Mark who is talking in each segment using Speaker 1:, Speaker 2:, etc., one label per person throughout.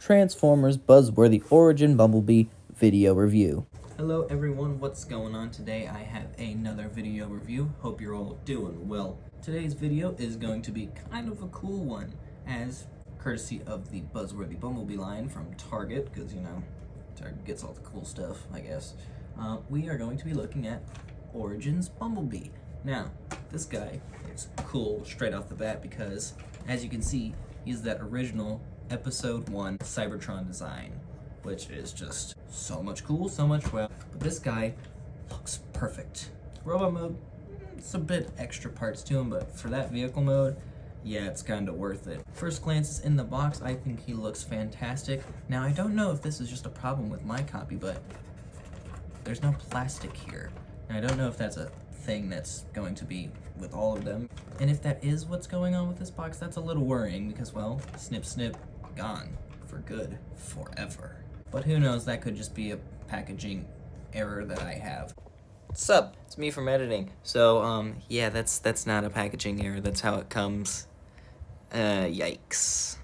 Speaker 1: Transformers Buzzworthy Origin Bumblebee video review.
Speaker 2: Hello everyone, what's going on today? I have another video review. Hope you're all doing well. Today's video is going to be kind of a cool one, as courtesy of the Buzzworthy Bumblebee line from Target, because you know, Target gets all the cool stuff, I guess. We are going to be looking at Origin's Bumblebee. Now, this guy is cool straight off the bat because, as you can see, he's that original Episode 1 Cybertron design, which is just so much cool, so much well. But this guy looks perfect. Robot mode, it's a bit extra parts to him, but for that vehicle mode, yeah, it's kind of worth it. First glances in the box, I think he looks fantastic. Now, I don't know if this is just a problem with my copy, but there's no plastic here. Now, I don't know if that's a thing that's going to be with all of them. And if that is what's going on with this box, that's a little worrying because, well, snip, snip, gone for good, forever. But who knows, that could just be a packaging error that I have. What's up? It's me from editing. So, yeah, that's not a packaging error. That's how it comes. Yikes.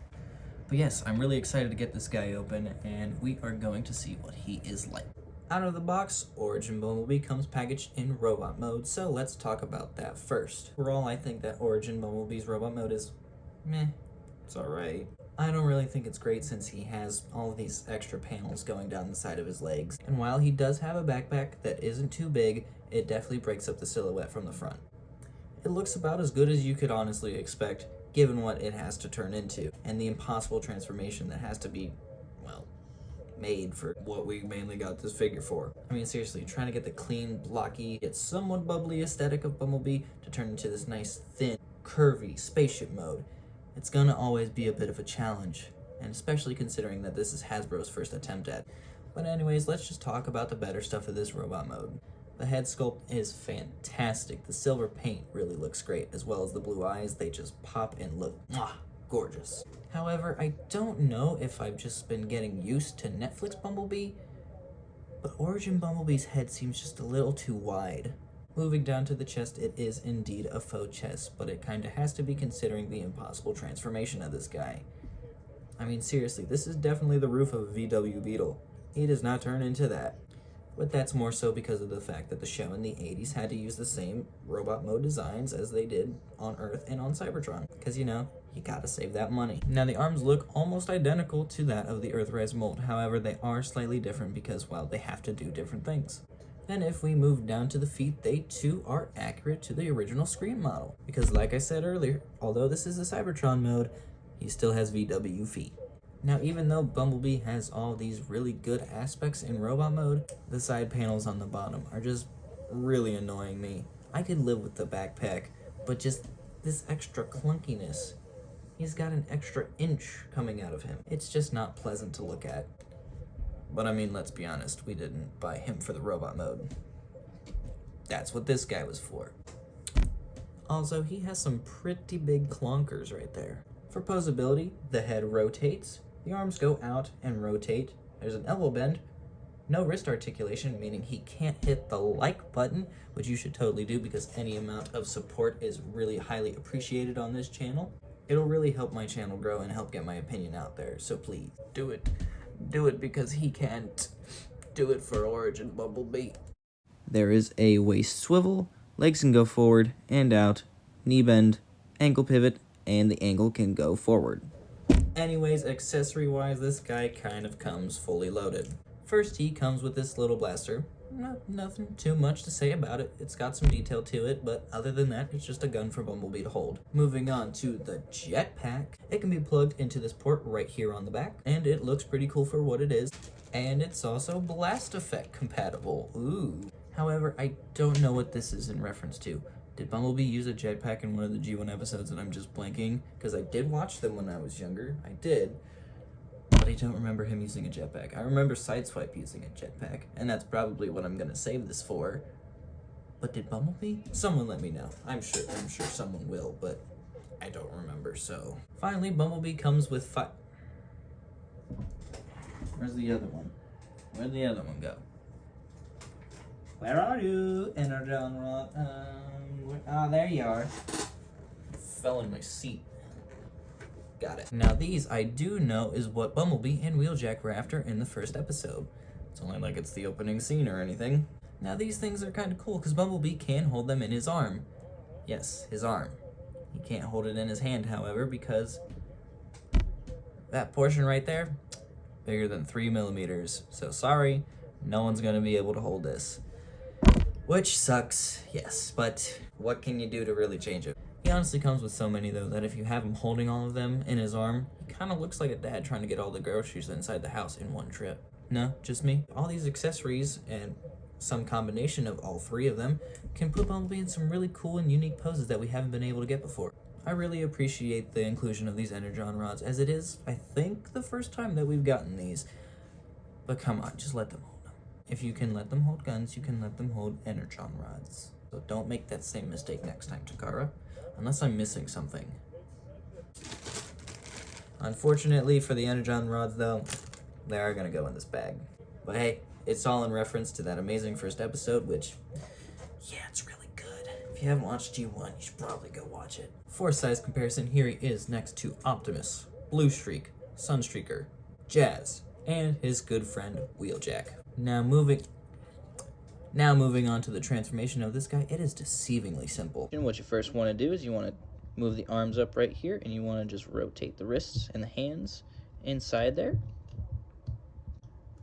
Speaker 2: But yes, I'm really excited to get this guy open, and we are going to see what he is like. Out of the box, Origin Bumblebee comes packaged in robot mode, so let's talk about that first. Overall, I think that Origin Bumblebee's robot mode is meh. It's alright. I don't really think it's great since he has all of these extra panels going down the side of his legs. And while he does have a backpack that isn't too big, it definitely breaks up the silhouette from the front. It looks about as good as you could honestly expect, given what it has to turn into, and the impossible transformation that has to be, well, made for what we mainly got this figure for. I mean, seriously, trying to get the clean, blocky, yet somewhat bubbly aesthetic of Bumblebee to turn into this nice, thin, curvy spaceship mode. It's gonna always be a bit of a challenge, and especially considering that this is Hasbro's first attempt at it. But anyways, let's just talk about the better stuff of this robot mode. The head sculpt is fantastic. The silver paint really looks great, as well as the blue eyes. They just pop and look gorgeous. However, I don't know if I've just been getting used to Netflix Bumblebee, but Origin Bumblebee's head seems just a little too wide. Moving down to the chest, it is indeed a faux chest, but it kinda has to be considering the impossible transformation of this guy. I mean, seriously, this is definitely the roof of a VW Beetle. He does not turn into that. But that's more so because of the fact that the show in the 80s had to use the same robot mode designs as they did on Earth and on Cybertron. Because, you know, you gotta save that money. Now, the arms look almost identical to that of the Earthrise mold. However, they are slightly different because, well, they have to do different things. And if we move down to the feet, they too are accurate to the original Scream model. Because like I said earlier, although this is a Cybertron mode, he still has VW feet. Now, even though Bumblebee has all these really good aspects in robot mode, the side panels on the bottom are just really annoying me. I could live with the backpack, but just this extra clunkiness. He's got an extra inch coming out of him. It's just not pleasant to look at. But I mean, let's be honest, we didn't buy him for the robot mode. That's what this guy was for. Also, he has some pretty big clonkers right there. For posability, the head rotates, the arms go out and rotate, there's an elbow bend, no wrist articulation, meaning he can't hit the like button, which you should totally do because any amount of support is really highly appreciated on this channel. It'll really help my channel grow and help get my opinion out there, so please do it. Do it because he can't. Do it for Origin Bumblebee.
Speaker 1: There is a waist swivel, legs can go forward and out, knee bend, ankle pivot, and the ankle can go forward.
Speaker 2: Anyways, accessory-wise, this guy kind of comes fully loaded. First, he comes with this little blaster. Nothing too much to say about it. It's got some detail to it, but other than that, it's just a gun for Bumblebee to hold. Moving on to the jetpack, it can be plugged into this port right here on the back, and it looks pretty cool for what it is. And it's also blast effect compatible. Ooh. However, I don't know what this is in reference to. Did Bumblebee use a jetpack in one of the G1 episodes and I'm just blanking? Because I did watch them when I was younger. I did. But I don't remember him using a jetpack. I remember Sideswipe using a jetpack, and that's probably what I'm gonna save this for. But did Bumblebee? Someone let me know. I'm sure someone will, but I don't remember, so. Finally, Bumblebee comes with Where's the other one? Where'd the other one go? Where are you, Energon Rock? There you are. Fell in my seat. Got it. Now these I do know is what Bumblebee and Wheeljack were after in the first episode. It's only like it's the opening scene or anything. Now these things are kind of cool because Bumblebee can hold them in his arm. Yes, his arm. He can't hold it in his hand, however, because that portion right there, bigger than 3 millimeters. So sorry, no one's gonna be able to hold this. Which sucks, yes, but what can you do to really change it? He honestly comes with so many though that if you have him holding all of them in his arm, he kind of looks like a dad trying to get all the groceries inside the house in one trip. No, just me. All these accessories and some combination of all 3 of them can put Bumblebee in some really cool and unique poses that we haven't been able to get before. I really appreciate the inclusion of these Energon rods, as it is, I think, the first time that we've gotten these. But come on, just let them hold them. If you can let them hold guns, you can let them hold Energon rods. So don't make that same mistake next time, Takara. Unless I'm missing something. Unfortunately for the Energon rods, though, they are going to go in this bag. But hey, it's all in reference to that amazing first episode, which, yeah, it's really good. If you haven't watched G1, you should probably go watch it. For size comparison, here he is next to Optimus, Blue Streak, Sunstreaker, Jazz, and his good friend, Wheeljack. Now moving on to the transformation of this guy, it is deceivingly simple. And what you first want to do is you want to move the arms up right here, and you want to just rotate the wrists and the hands inside there.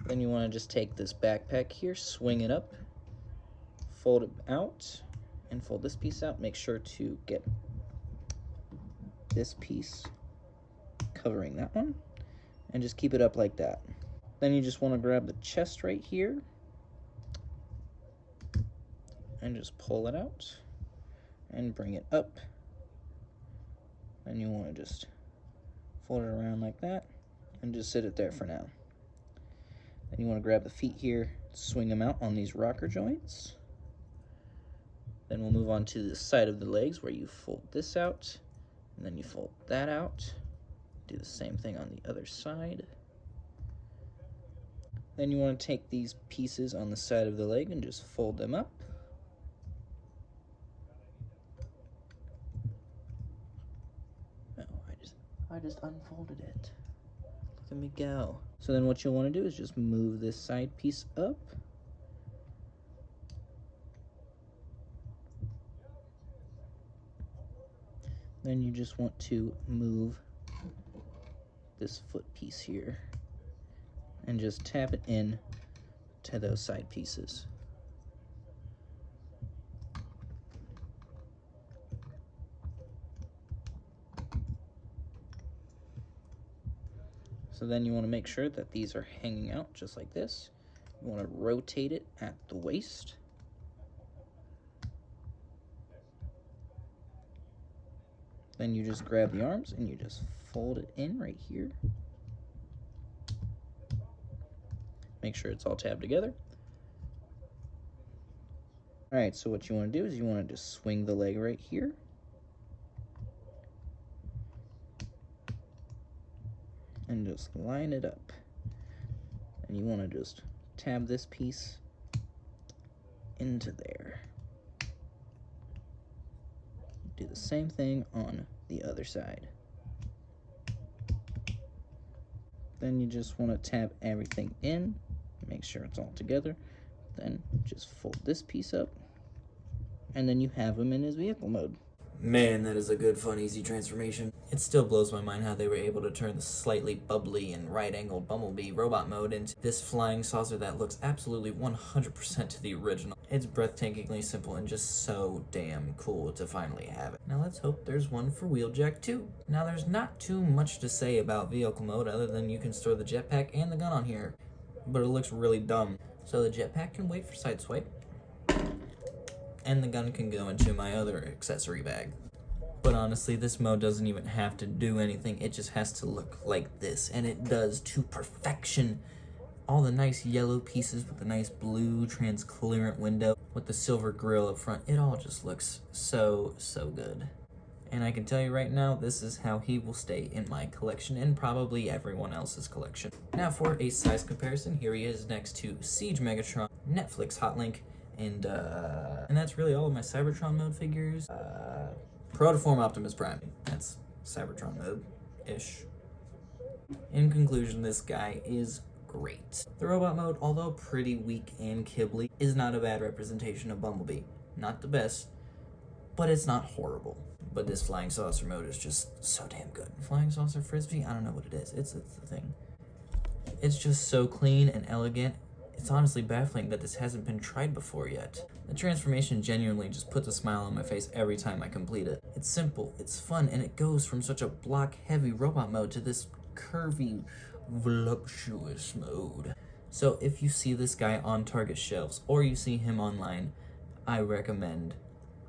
Speaker 2: Then you want to just take this backpack here, swing it up, fold it out, and fold this piece out. Make sure to get this piece covering that one, and just keep it up like that. Then you just want to grab the chest right here and just pull it out and bring it up. And you want to just fold it around like that and just sit it there for now. Then you want to grab the feet here, swing them out on these rocker joints. Then we'll move on to the side of the legs where you fold this out, and then you fold that out. Do the same thing on the other side. Then you want to take these pieces on the side of the leg and just fold them up. Oh, I just unfolded it. Look at me go. So then what you'll want to do is just move this side piece up. Then you just want to move this foot piece here and just tap it in to those side pieces. So then you want to make sure that these are hanging out just like this. You want to rotate it at the waist. Then you just grab the arms and you just fold it in right here. Make sure it's all tabbed together. All right, so what you want to do is you want to just swing the leg right here. And just line it up. And you want to just tab this piece into there. Do the same thing on the other side. Then you just want to tab everything in, make sure it's all together. Then just fold this piece up, and then you have him in his vehicle mode. Man, that is a good, fun, easy transformation. It still blows my mind how they were able to turn the slightly bubbly and right-angled Bumblebee robot mode into this flying saucer that looks absolutely 100% to the original. It's breathtakingly simple and just so damn cool to finally have it. Now let's hope there's one for Wheeljack too. Now there's not too much to say about vehicle mode other than you can store the jetpack and the gun on here, but it looks really dumb. So the jetpack can wait for sideswipe, and the gun can go into my other accessory bag. But honestly, this mode doesn't even have to do anything. It just has to look like this, and it does to perfection. All the nice yellow pieces with the nice blue transparent window with the silver grille up front. It all just looks so, so good. And I can tell you right now, this is how he will stay in my collection and probably everyone else's collection. Now for a size comparison, here he is next to Siege Megatron, Netflix Hotlink, and that's really all of my Cybertron mode figures. Protoform Optimus Prime. That's Cybertron mode. ish. In conclusion, this guy is great. The robot mode, although pretty weak and kibbly, is not a bad representation of Bumblebee. Not the best, but it's not horrible. But this flying saucer mode is just so damn good. Flying saucer frisbee? I don't know what it is. It's the thing. It's just so clean and elegant. It's honestly baffling that this hasn't been tried before yet. The transformation genuinely just puts a smile on my face every time I complete it. It's simple, it's fun, and it goes from such a block-heavy robot mode to this curvy, voluptuous mode. So if you see this guy on Target shelves, or you see him online, I recommend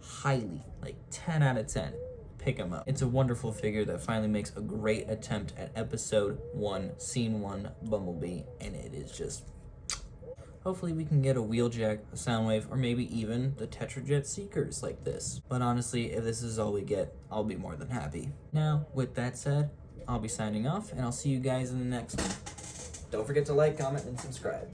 Speaker 2: highly, like 10 out of 10, pick him up. It's a wonderful figure that finally makes a great attempt at episode 1, scene 1 Bumblebee, and it is just... Hopefully we can get a Wheeljack, a Soundwave, or maybe even the Tetrajet Seekers like this. But honestly, if this is all we get, I'll be more than happy. Now, with that said, I'll be signing off, and I'll see you guys in the next one. Don't forget to like, comment, and subscribe.